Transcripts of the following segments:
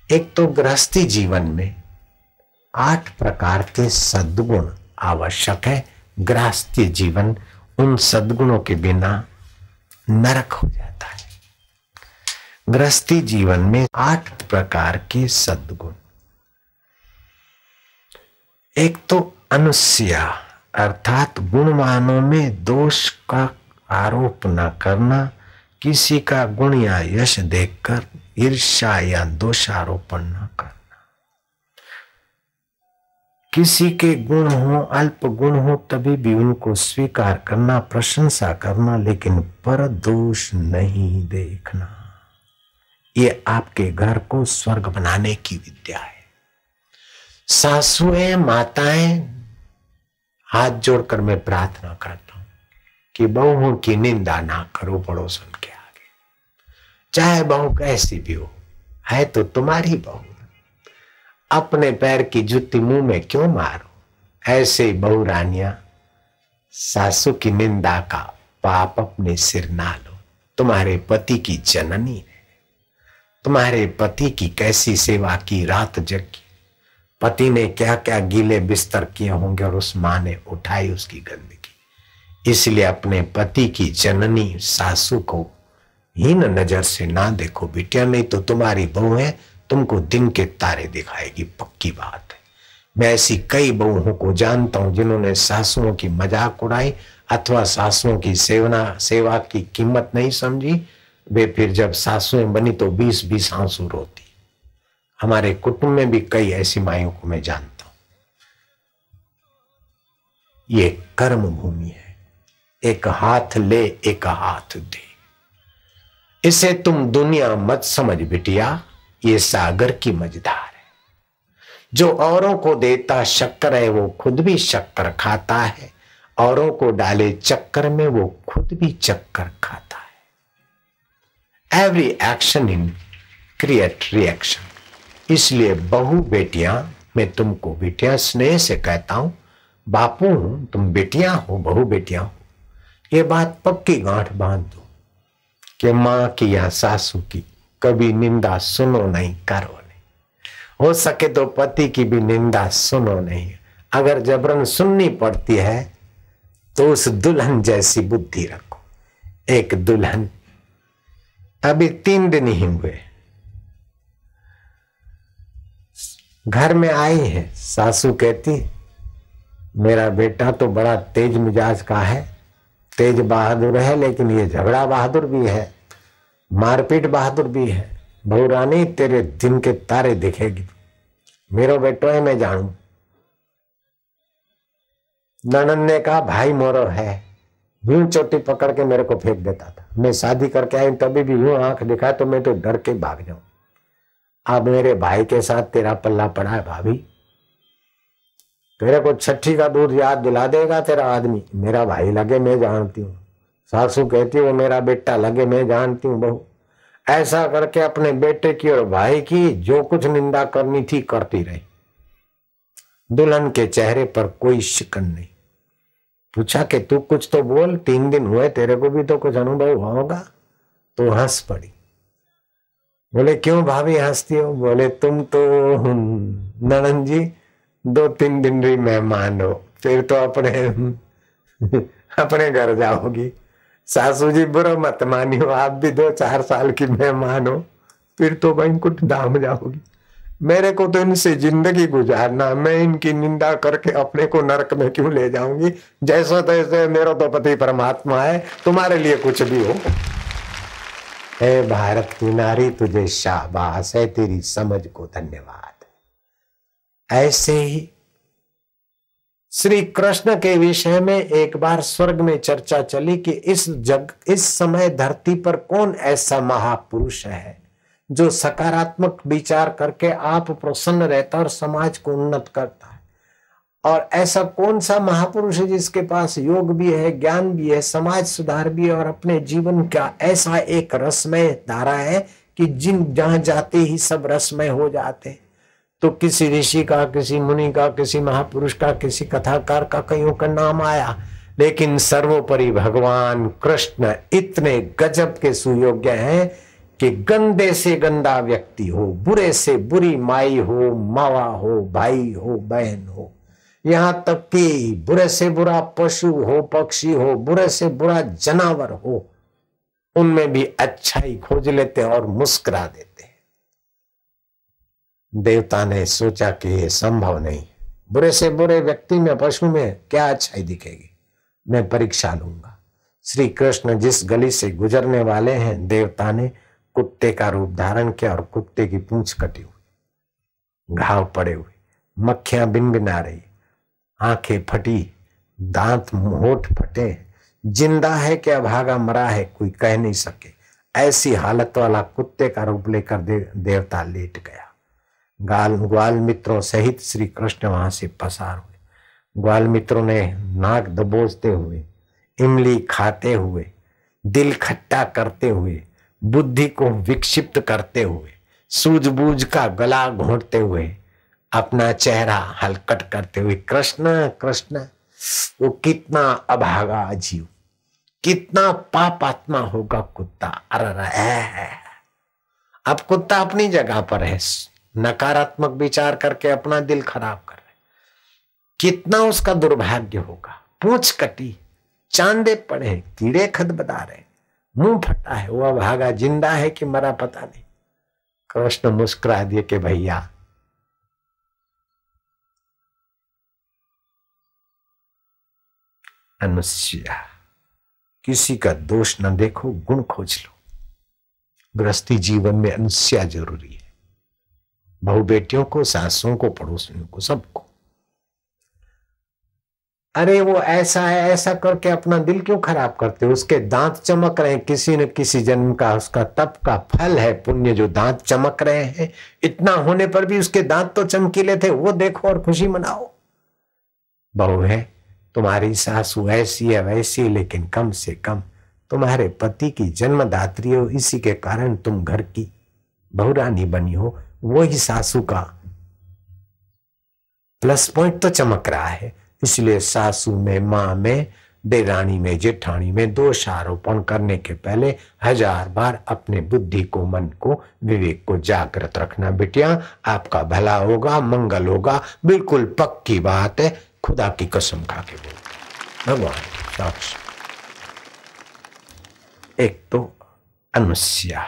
एक तो गृहस्थी जीवन में 8 प्रकार के सद्गुण आवश्यक है। गृहस्थी जीवन उन सद्गुणों के बिना नरक हो जाता है। गृहस्थी जीवन में 8 प्रकार के सद्गुण। एक तो अनुस्या अर्थात गुणवानों में दोष का आरोप न करना, किसी का गुण या यश देखकर ईर्ष्या या दोषारोपण न करना। किसी के गुण हो, अल्प गुण हो, तभी भी उनको स्वीकार करना, प्रशंसा करना, लेकिन पर दोष नहीं देखना। ये आपके घर को स्वर्ग बनाने की विद्या है। सासुएं, माताएं, हाथ जोड़कर मैं प्रार्थना करता हूं कि बहुओं की निंदा ना करो पड़ोसन के आगे, चाहे बहू कैसी भी हो, है तो तुम्हारी बहू। अपने पैर की जुत्ती मुंह में क्यों मारो। ऐसे बहु रानियां सासू की निंदा का पाप अपने सिर ना लो। तुम्हारे पति की जननी है, तुम्हारे पति की कैसी सेवा की, रात जगी, पति ने क्या क्या गीले बिस्तर किए होंगे और उस मां ने उठाई उसकी गंदगी। इसलिए अपने पति की जननी सासू को हीन नजर से ना देखो बिटिया, नहीं तो तुम्हारी बहू है, तुमको दिन के तारे दिखाएगी, पक्की बात है। मैं ऐसी कई बहुओं को जानता हूं जिन्होंने सासुओं की मजाक उड़ाई अथवा सासुओं की सेवा की कीमत नहीं समझी। वे फिर जब सासुएं बनी तो 20-20 आंसू रोती। हमारे कुटुंब में भी कई ऐसी माइयों को मैं जानता हूं। ये कर्म भूमि है, एक हाथ ले एक हाथ दे। इसे तुम दुनिया मत समझ बिटिया, ये सागर की मझधार है। जो औरों को देता शक्कर है वो खुद भी शक्कर खाता है, औरों को डाले चक्कर में वो खुद भी चक्कर खाता है। Every action in create reaction. इसलिए बहु बेटियां, मैं तुमको बेटियां स्नेह से कहता हूं, बापू हूं, तुम बेटियां हो, बहु बेटियां हो। ये बात पक्की गांठ बांध दो कि मां की या सासू की कभी निंदा सुनो नहीं, करो नहीं। हो सके तो पति की भी निंदा सुनो नहीं। अगर जबरन सुननी पड़ती है तो उस दुल्हन जैसी बुद्धि रखो। एक दुल्हन अभी 3 दिन ही हुए, घर में आई है, सासू कहती मेरा बेटा तो बड़ा तेज मिजाज का है, तेज बहादुर है, लेकिन ये झगड़ा बहादुर भी है, मारपीट बहादुर भी है। बहु रानी तेरे दिन के तारे दिखेगी। मेरो बेटो है, मैं जानू। ननद ने कहा भाई मोरो है, यूं चोटी पकड़ के मेरे को फेंक देता था। मैं शादी करके आई तभी भी यूं आंख दिखा तो मैं तो डर के भाग जाऊं। अब मेरे भाई के साथ तेरा पल्ला पड़ा है भाभी, तेरे को छठी का दूध याद दिला देगा तेरा आदमी। मेरा भाई लगे मैं जानती हूँ, सासू कहती वो मेरा बेटा लगे मैं जानती हूँ। बहू ऐसा करके अपने बेटे की और भाई की जो कुछ निंदा करनी थी करती रही। दुल्हन के चेहरे पर कोई शिकन नहीं। पूछा कि तू कुछ तो बोल, 3 दिन हुए, तेरे को भी तो कुछ अनुभव होगा। तो हंस पड़ी। बोले क्यों भाभी हंसती हो? बोले तुम तो ननद जी 2-3 दिन भी मेहमान हो, फिर तो अपने घर जाओगी। सासू जी बुरा मत मानियो, आप भी 2-4 साल की मेहमान हो, फिर तो वैकुंठ धाम जाओगी। मेरे को तो इनसे जिंदगी गुजारना, मैं इनकी निंदा करके अपने को नरक में क्यों ले जाऊंगी। जैसा तैसे मेरा तो पति परमात्मा है, तुम्हारे लिए कुछ भी हो। हे भारत की नारी तुझे शाबाश है, तेरी समझ को धन्यवाद। ऐसे ही श्री कृष्ण के विषय में एक बार स्वर्ग में चर्चा चली कि इस समय धरती पर कौन ऐसा महापुरुष है जो सकारात्मक विचार करके आप प्रसन्न रहता और समाज को उन्नत करता है। और ऐसा कौन सा महापुरुष है जिसके पास योग भी है, ज्ञान भी है, समाज सुधार भी है और अपने जीवन का ऐसा एक रसमय धारा है कि जहां जाते ही सब रसमय हो जाते हैं। तो किसी ऋषि का, किसी मुनि का, किसी महापुरुष का, किसी कथाकार का कईयों का नाम आया, लेकिन सर्वोपरि भगवान कृष्ण इतने गजब के सुयोग्य हैं कि गंदे से गंदा व्यक्ति हो, बुरे से बुरी माई हो, मावा हो, भाई हो, बहन हो, यहां तक कि बुरे से बुरा पशु हो, पक्षी हो, बुरे से बुरा जानवर हो, उनमें भी अच्छाई खोज लेते और मुस्कुरा देते। देवता ने सोचा कि ये संभव नहीं, बुरे से बुरे व्यक्ति में, पशु में क्या अच्छाई दिखेगी, मैं परीक्षा लूंगा। श्री कृष्ण जिस गली से गुजरने वाले हैं, देवता ने कुत्ते का रूप धारण किया और कुत्ते की पूंछ कटी हुई, घाव पड़े हुए, मक्खियां बिनबिना रही, आंखें फटी, दांत होठ फटे, जिंदा है क्या भागा मरा है कोई कह नहीं सके, ऐसी हालत वाला कुत्ते का रूप लेकर देवता लेट गया। ग्वाल मित्रों सहित श्री कृष्ण वहां से पसार हुए। ग्वाल मित्रों ने नाक दबोचते हुए, इमली खाते हुए, दिल खट्टा करते हुए, बुद्धि को विक्षिप्त करते हुए, सूझबूझ का गला घोंटते हुए, अपना चेहरा हलकट करते हुए, कृष्ण कृष्ण, वो कितना अभागा जीव, कितना पापात्मा होगा कुत्ता। अरे अब कुत्ता अपनी जगह पर है, नकारात्मक विचार करके अपना दिल खराब कर रहे, कितना उसका दुर्भाग्य होगा। पूंछ कटी, चांदे पड़े, कीड़े खदबदा रहे, मुंह फटा है, वो अभागा जिंदा है कि मरा पता नहीं। कृष्ण मुस्कुरा दिए कि भैया अनुसुईया, किसी का दोष न देखो, गुण खोज लो। गृहस्थी जीवन में अनुसुईया जरूरी है, बहू बेटियों को, सासुओं को, पड़ोसियों को, सबको। अरे वो ऐसा है, ऐसा करके अपना दिल क्यों खराब करते हो? उसके दांत चमक रहे हैं, किसी न किसी जन्म का उसका तप का फल है, पुण्य, जो दांत चमक रहे हैं। इतना होने पर भी उसके दांत तो चमकीले थे, वो देखो और खुशी मनाओ। बहू है, तुम्हारी सासू ऐसी है वैसी, लेकिन कम से कम तुम्हारे पति की जन्मदात्री हो, इसी के कारण तुम घर की बहुरानी बनी हो। वो ही सासू का प्लस पॉइंट तो चमक रहा है। इसलिए सासू में, मां में, देरानी में, जेठानी में दोष आरोपण करने के पहले 1000 बार अपने बुद्धि को, मन को, विवेक को जागृत रखना। बिटिया आपका भला होगा, मंगल होगा, बिल्कुल पक्की बात है, खुदा की कसम खा के बोल। भगवान साक्ष। एक तो अनुसुईया,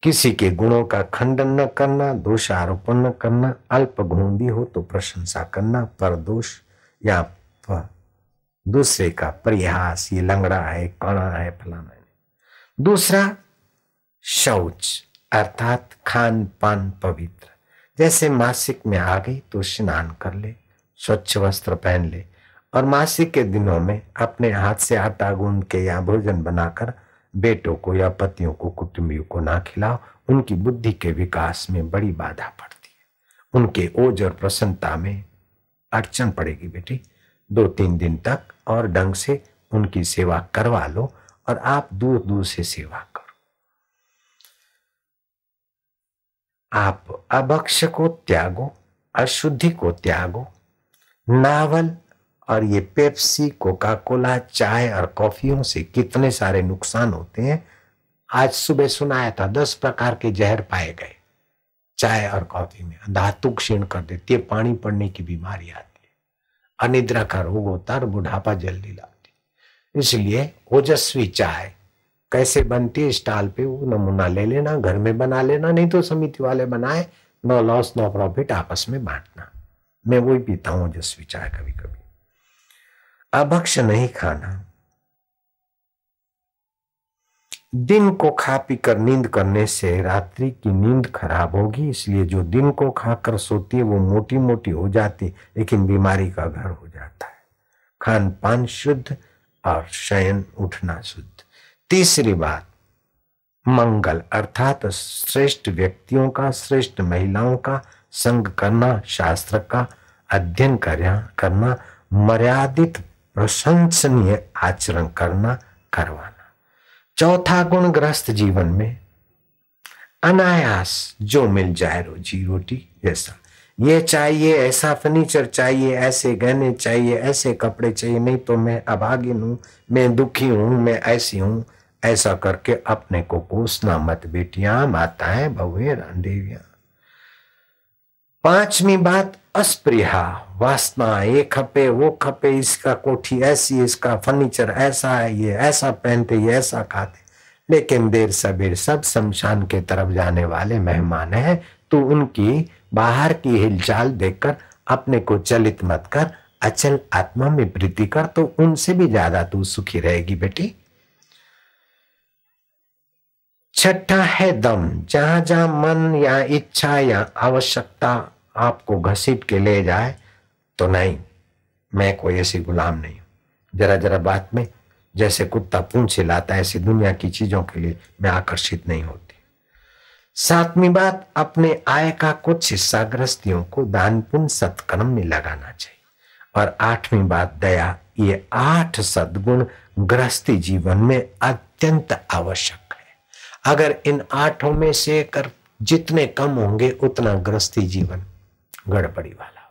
किसी के गुणों का खंडन न करना, दोष आरोपण न करना, अल्प गुण भी हो तो प्रशंसा करना, पर दोष या दूसरे का परिहास, ये लंगड़ा है, काना है, फलाना है। दूसरा शौच, अर्थात खान पान पवित्र। जैसे मासिक में आ गई तो स्नान कर ले, स्वच्छ वस्त्र पहन ले, और मासिक के दिनों में अपने हाथ से आटा गूंद के या भोजन बनाकर बेटों को या पतियों को, कुटुंबियों को ना खिलाओ। उनकी बुद्धि के विकास में बड़ी बाधा पड़ती है, उनके ओज और प्रसन्नता में अड़चन पड़ेगी। बेटी 2-3 दिन तक और ढंग से उनकी सेवा करवा लो, और आप दूर दूर से सेवा करो। आप अभक्ष को त्यागो, अशुद्धि को त्यागो। नावल और ये पेप्सी, कोका कोला, चाय और कॉफियों से कितने सारे नुकसान होते हैं। आज सुबह सुनाया था 10 प्रकार के जहर पाए गए चाय और कॉफी में। धातु क्षीण कर देती है, पानी पड़ने की बीमारी आती है, अनिद्रा का रोग होता है और बुढ़ापा जल्दी लाती है। इसलिए ओजस्वी चाय कैसे बनती है, स्टॉल पे वो नमूना ले लेना, घर में बना लेना, नहीं तो समिति वाले बनाए, नो लॉस नो प्रॉफिट, आपस में बांटना। मैं वही पीता हूँ ओजस्वी चाय कभी कभी। अभक्ष नहीं खाना, दिन को खा पी कर नींद करने से रात्रि की नींद खराब होगी। इसलिए जो दिन को खाकर सोती है वो मोटी मोटी हो जाती, लेकिन बीमारी का घर हो जाता है। खान पान शुद्ध और शयन उठना शुद्ध। तीसरी बात मंगल, अर्थात श्रेष्ठ व्यक्तियों का, श्रेष्ठ महिलाओं का संग करना, शास्त्र का अध्ययन करना, मर्यादित प्रशंसनीय आचरण करवाना। चौथा गुण गृहस्थ जीवन में अनायास जो मिल जाए रोजी रोटी, जैसा ये चाहिए, ऐसा फर्नीचर चाहिए, ऐसे गहने चाहिए, ऐसे कपड़े चाहिए, नहीं तो मैं अभागिन हूं, मैं दुखी हूं, मैं ऐसी हूं, ऐसा करके अपने को कोसना मत बेटियां, माताएं, बहुएं, देवियां। पांचवी बात, अस्पृहा। वासना, ये खपे वो खपे, इसका कोठी ऐसी, इसका फर्नीचर ऐसा है, ये ऐसा पहनते, ये ऐसा खाते। लेकिन देर सबेर सब शमशान के तरफ जाने वाले मेहमान हैं। तू उनकी बाहर की हिलचाल देखकर अपने को चलित मत कर, अचल आत्मा में प्रीति कर, तो उनसे भी ज्यादा तू सुखी रहेगी बेटी। छठा है दम। जहां जहां मन या इच्छा या आवश्यकता आपको घसीट के ले जाए तो नहीं, मैं कोई ऐसी गुलाम नहीं हूं। जरा जरा बात में जैसे कुत्ता पूंछ हिलाता है, ऐसी दुनिया की चीजों के लिए मैं आकर्षित नहीं होती। सातवीं बात, अपने आय का कुछ हिस्सा गृहस्थियों को दान पुण्य सत्कर्म में लगाना चाहिए। और आठवीं बात, दया। ये 8 सद्गुण गृहस्थी जीवन में अत्यंत आवश्यक है। अगर इन 8 में से कर जितने कम होंगे उतना गृहस्थी जीवन गड़बड़ी वाला।